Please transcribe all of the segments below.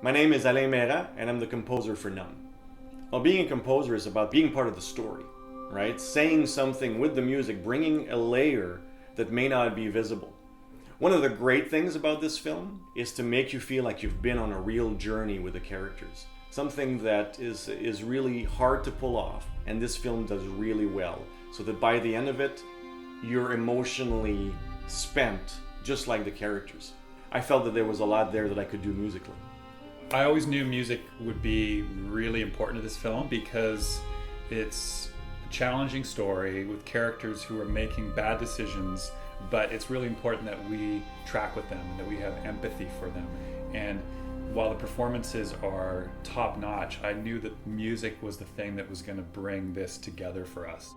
My name is Alain Mayrand, and I'm the composer for Numb. Well, being a composer is about being part of the story, right? Saying something with the music, bringing a layer that may not be visible. One of the great things about this film is to make you feel like you've been on a real journey with the characters. Something that is really hard to pull off, and this film does really well, so that by the end of it, you're emotionally spent, just like the characters. I felt that there was a lot there that I could do musically. I always knew music would be really important to this film because it's a challenging story with characters who are making bad decisions, but it's really important that we track with them and that we have empathy for them. And while the performances are top-notch, I knew that music was the thing that was going to bring this together for us.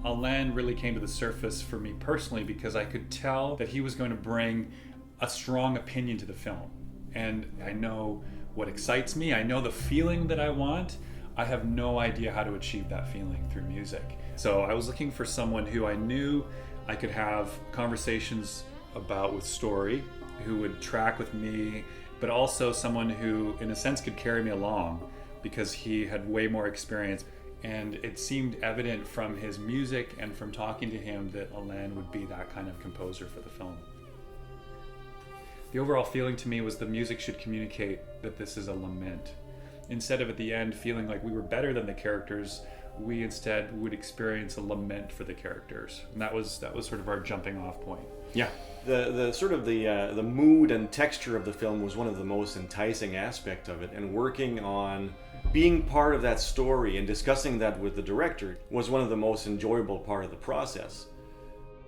Alain really came to the surface for me personally because I could tell that he was going to bring a strong opinion to the film. And I know what excites me, I know the feeling that I want. I have no idea how to achieve that feeling through music. So I was looking for someone who I knew I could have conversations about with story, who would track with me, but also someone who, in a sense, could carry me along because he had way more experience. And it seemed evident from his music and from talking to him that Alain would be that kind of composer for the film. The overall feeling to me was the music should communicate that this is a lament. Instead of at the end feeling like we were better than the characters, we instead would experience a lament for the characters. And that was sort of our jumping off point. Yeah. The mood and texture of the film was one of the most enticing aspect of it, and working on being part of that story and discussing that with the director was one of the most enjoyable part of the process.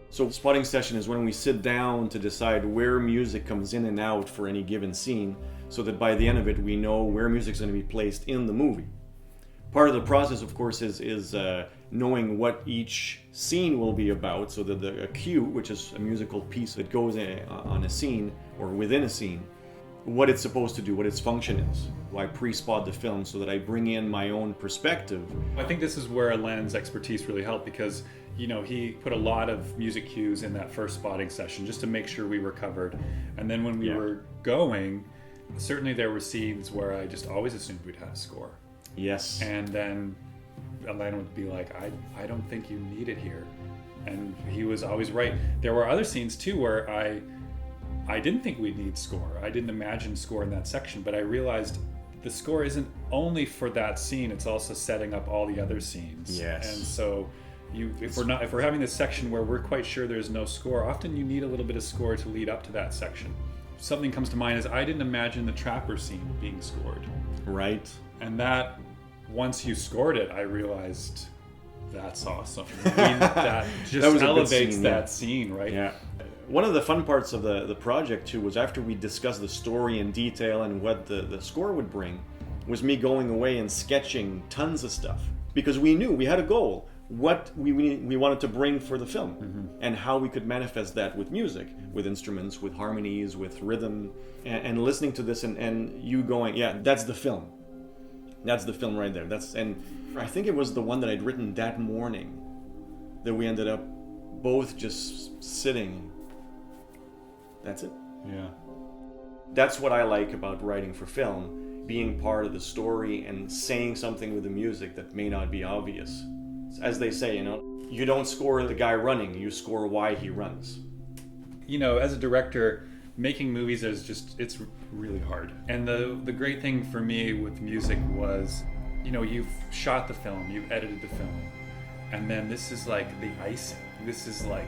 So spotting session is when we sit down to decide where music comes in and out for any given scene, so that by the end of it we know where music's going to be placed in the movie. Part of the process, of course, is knowing what each scene will be about, so that a cue, which is a musical piece that goes on a scene or within a scene, what it's supposed to do, what its function is. I pre-spot the film so that I bring in my own perspective. I think this is where Alain's expertise really helped because, you know, he put a lot of music cues in that first spotting session just to make sure we were covered. And then when we were going, certainly there were scenes where I just always assumed we'd have a score. Yes. And then Alain would be like, I don't think you need it here. And he was always right. There were other scenes too where I didn't think we'd need score. I didn't imagine score in that section, but I realized the score isn't only for that scene, it's also setting up all the other scenes. Yes. And so if we're having this section where we're quite sure there's no score, often you need a little bit of score to lead up to that section. Something comes to mind is I didn't imagine the trapper scene being scored. Right. And that, once you scored it, I realized that's awesome. I mean, that just elevates that scene, right? Yeah. One of the fun parts of the project too was after we discussed the story in detail and what the score would bring, was me going away and sketching tons of stuff. Because we knew, we had a goal, what we wanted to bring for the film, and how we could manifest that with music, with instruments, with harmonies, with rhythm, and listening to this and you going, yeah, that's the film. That's the film right there. And I think it was the one that I'd written that morning that we ended up both just sitting. That's it. Yeah. That's what I like about writing for film, being part of the story and saying something with the music that may not be obvious. As they say, you know, you don't score the guy running, you score why he runs. You know, as a director, making movies it's really hard. And the great thing for me with music was, you know, you've shot the film, you've edited the film, and then this is like the icing. This is like,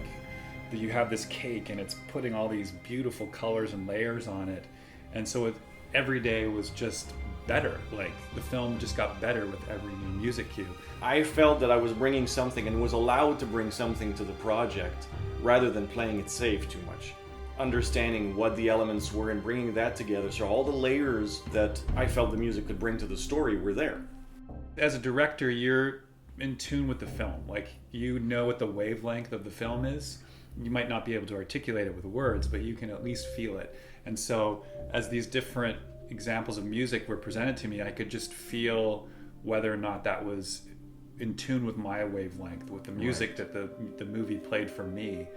you have this cake and it's putting all these beautiful colors and layers on it. And so every day was just better. Like the film just got better with every new music cue. I felt that I was bringing something and was allowed to bring something to the project rather than playing it safe too much. Understanding what the elements were and bringing that together. So all the layers that I felt the music could bring to the story were there. As a director, you're in tune with the film. Like, you know what the wavelength of the film is. You might not be able to articulate it with words, but you can at least feel it. And so as these different examples of music were presented to me, I could just feel whether or not that was in tune with my wavelength, with the music that the movie played for me.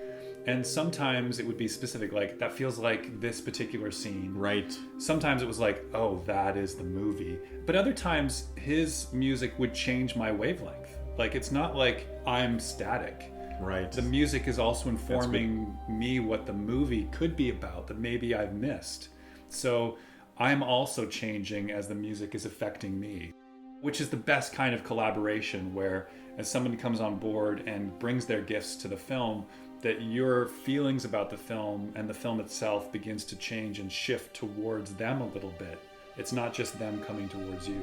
And sometimes it would be specific, like, that feels like this particular scene. Right. Sometimes it was like, oh, that is the movie. But other times his music would change my wavelength. Like, it's not like I'm static. Right. The music is also informing me what the movie could be about that maybe I've missed. So I'm also changing as the music is affecting me, which is the best kind of collaboration, where as somebody comes on board and brings their gifts to the film, that your feelings about the film and the film itself begins to change and shift towards them a little bit. It's not just them coming towards you.